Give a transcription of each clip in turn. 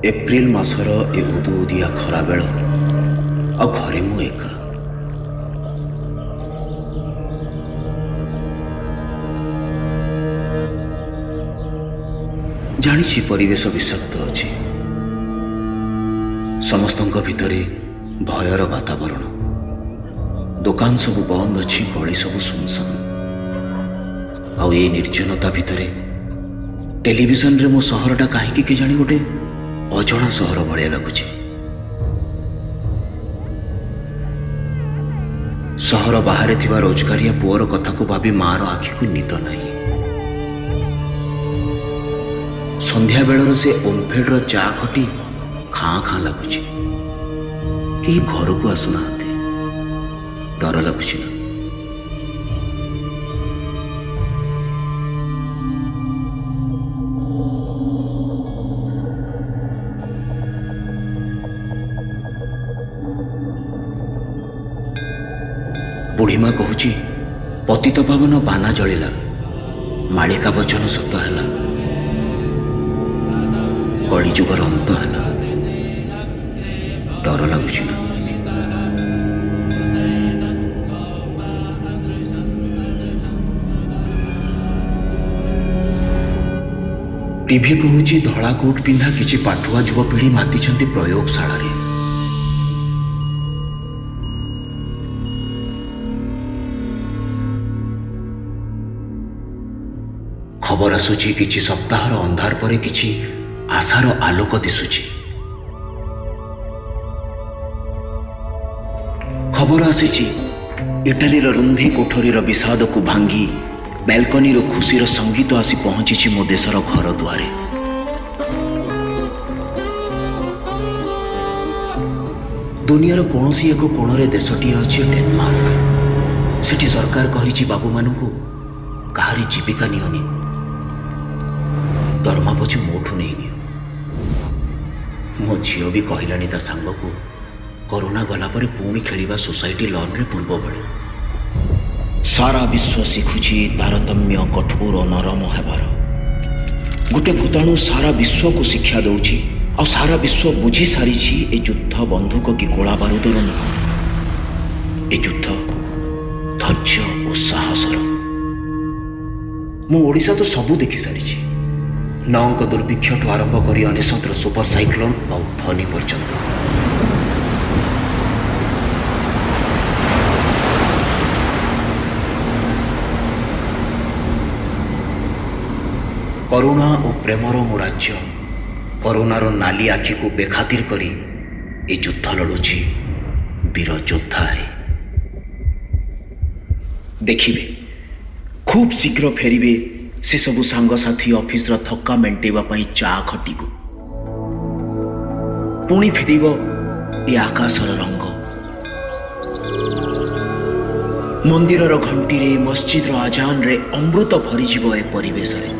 April मासर ए उदुउदिया खरा bell आ घरे मु एका जानी परिवेश विषाक्त अच्छी समस्त भितरे भयर वातावरण दुकान सब बंद अच्छी गली सब सुनसान आ निर्जनता भितरे टेलीविजन रे मो सहरटा कहीं के जानी गोटे अजणा सहर भाया लगुच। सहर बाहर थिबा रोजगारिया पुअर कथा को भाभी मार आखि को निद नहीं। संध्या बेलर से ओमफेड चा खटी खाँ खाँ लगुच। कहीं घर को आसुना डर लगुच ना। बुढ़ीमा कहूची पतित पावन बाना जलिला मालिका वचन सत है कलिजुगर अंत है डर लगुच ना। टीवी कहूची धड़ा कोट पिंधा किछि पाठुआ युवपीढ़ी मातिछंती प्रयोगशाला रे। खबर आसुची किछि सप्ताहर अंधार परे किछि आशार आलोक दिसुची। खबर आसीची इटालीर रुंधी कोठरीर विषाद को भांगी बालकनी खुशीर संगीत आसी पहुंची मो देशर घर दुआरे। दुनियार कौनसी एक कोणरे देशटी अच्छी डेनमार्क। सेठी सरकार कहिछि बाबू मानू कहारी जीविका नियनि दरमा पछे मोठू नहीं नियो। मो झील भी कहलानी ता सांग को कोरोना गला पर पुणी खेलिबा सोसाइटी लॉन रे पूर्व बळे। सारा विश्व शिखुछि तारतम्य कठोर नरम हेबार। गोटे भूताणु सारा विश्व को शिक्षा दउछि और सारा विश्व बुझी सारिछि ए युद्ध बंधुक की गोला बारूदर नुह। ए युद्ध धैर्य और साहसर। मु ओडिशा तो सबू देखि सारिछि। नौक दुर्भिक्ष ठू आरंभ कर अनेसंतर सुपर साइक्लोन और फनी पर्यंत। करुणा और प्रेमर मो राज्य करुणार नाली आखि को बेखातिर करी ए युद्ध लड़ुची वीर योद्धा है। देखिए खूब शीघ्र फेरिबे से सबु सांगसाथी ऑफिस रा थक्का मेंटेवा पई चा खटी को पुणी फेरिबो ए आकाशर रंग। मंदिरर घंटी रे मस्जिद रो आजान रे अमृत भरी जीवो ए परिवेश रे।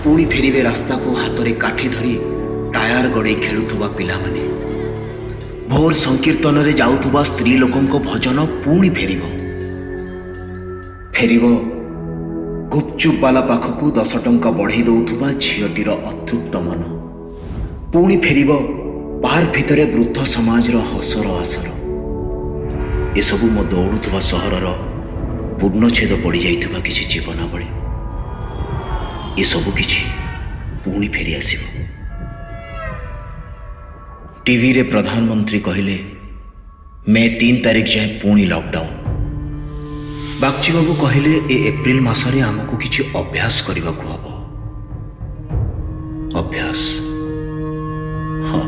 पुणी फेरिबे रास्ता को हाथ रे काठी धरी टायर गड़े खेलुथुबा पिला माने। भोर संकीर्तन रे जाउथुबा स्त्री लोकन को भजन पुणी फेरिबो। फेरिबो गुपचुप वाला पाखकू 10 टंका बढ़ई दउथुबा झीटीर अतृप्त मन। पुणी फेरिबो पार्क भितरे वृद्ध समाजर हसर आसर। ए सबु मो दौड़ुथुबा सहरर पूर्णछेद पड़ जाइथुबा किछि जीवनावली। ए सबु किछि पुणी फेरी आसिबो। टीवी रे प्रधानमंत्री कहिले मे 3 तारिख जाए पुणी लॉकडाउन। बागची बाबू कहले ए एप्रिल मासरे आमको किछि अभ्यास करने को हब। अभ्यास हाँ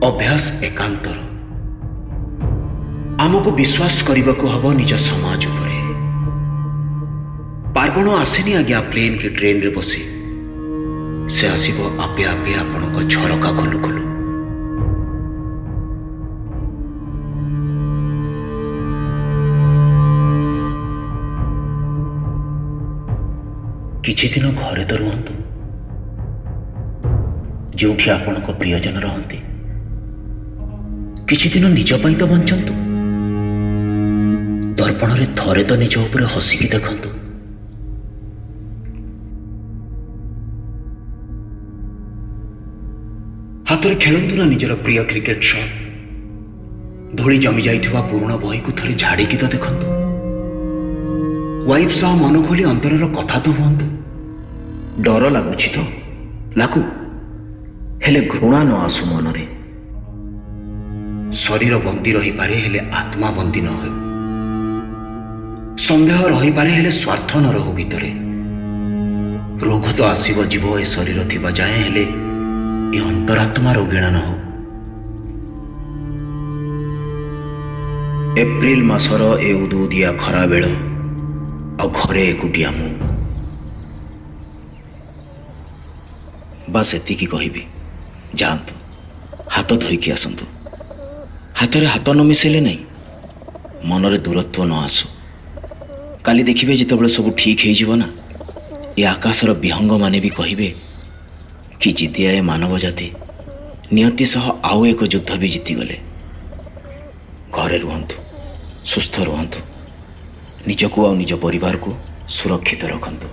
अभ्यास एकांतर। आमको विश्वास करने को हब निज समाज उपरे। पार्वण आसेनी आज्ञा प्लेन की ट्रेन रे बसी से आसीबो आपे आपे आपन झरका खोलु खोलु। किछि दिन घरे तो रुहतु जो आपण प्रियजन रहते। किछि दिन निज पाई तो बंचंतु। दर्पण रे थरे तो निज उपरे हसिकी देखंतु। ହାତରେ ଖେଳନ୍ତୁ ନା ନିଜର ପ୍ରିୟ କ୍ରିକେଟ ସଟ୍। ଧୂଳି ଜମି ଯାଇଥିବା ପୁରୁଣା ବହିକୁ ଥରେ ଝାଡ଼ିକି ତ ଦେଖନ୍ତୁ। ୱାଇଫ୍ ସହ ମନ ଖୋଲି ଅନ୍ତରର କଥା ତ ହୁଅନ୍ତୁ। ଡର ଲାଗୁଛି ତ ଲାଗୁ, ହେଲେ ଘୃଣା ନ ଆସୁ ମନରେ। ଶରୀର ବନ୍ଦୀ ରହିପାରେ ହେଲେ ଆତ୍ମା ବନ୍ଦୀ ନ ହେଉ। ସନ୍ଦେହ ରହିପାରେ ହେଲେ ସ୍ୱାର୍ଥ ନ ରହୁ ଭିତରେ। ରୋଗ ତ ଆସିବ ଯିବ ଏ ଶରୀର ଥିବା ଯାଏଁ, ହେଲେ ଏ ଅନ୍ତରାତ୍ମା ରୋଗୀଣା ନ ହଉ। ଏପ୍ରିଲ ମାସର ଏ ଉଦୁଉଦିଆ ଖରା ବେଳ, ଆଉ ଘରେ ଏକୁଟିଆ ମୁଁ। ବାସ୍ ଏତିକି କହିବି, ଯାଆନ୍ତୁ ହାତ ଧୋଇକି ଆସନ୍ତୁ। ହାତରେ ହାତ ନ ମିଶେଇଲେ ନାହିଁ, ମନରେ ଦୂରତ୍ୱ ନ ଆସୁ। କାଲି ଦେଖିବେ ଯେତେବେଳେ ସବୁ ଠିକ୍ ହେଇଯିବ ନା, ଏ ଆକାଶର ବିହଙ୍ଗମାନେ ବି କହିବେ କି ଜିଦିଆ ଏ ମାନବ ଜାତି, ନିୟତି ସହ ଆଉ ଏକ ଯୁଦ୍ଧ ବି ଜିତିଗଲେ। ଘରେ ରୁହନ୍ତୁ, ସୁସ୍ଥ ରୁହନ୍ତୁ, ନିଜକୁ ଆଉ ନିଜ ପରିବାରକୁ ସୁରକ୍ଷିତ ରଖନ୍ତୁ।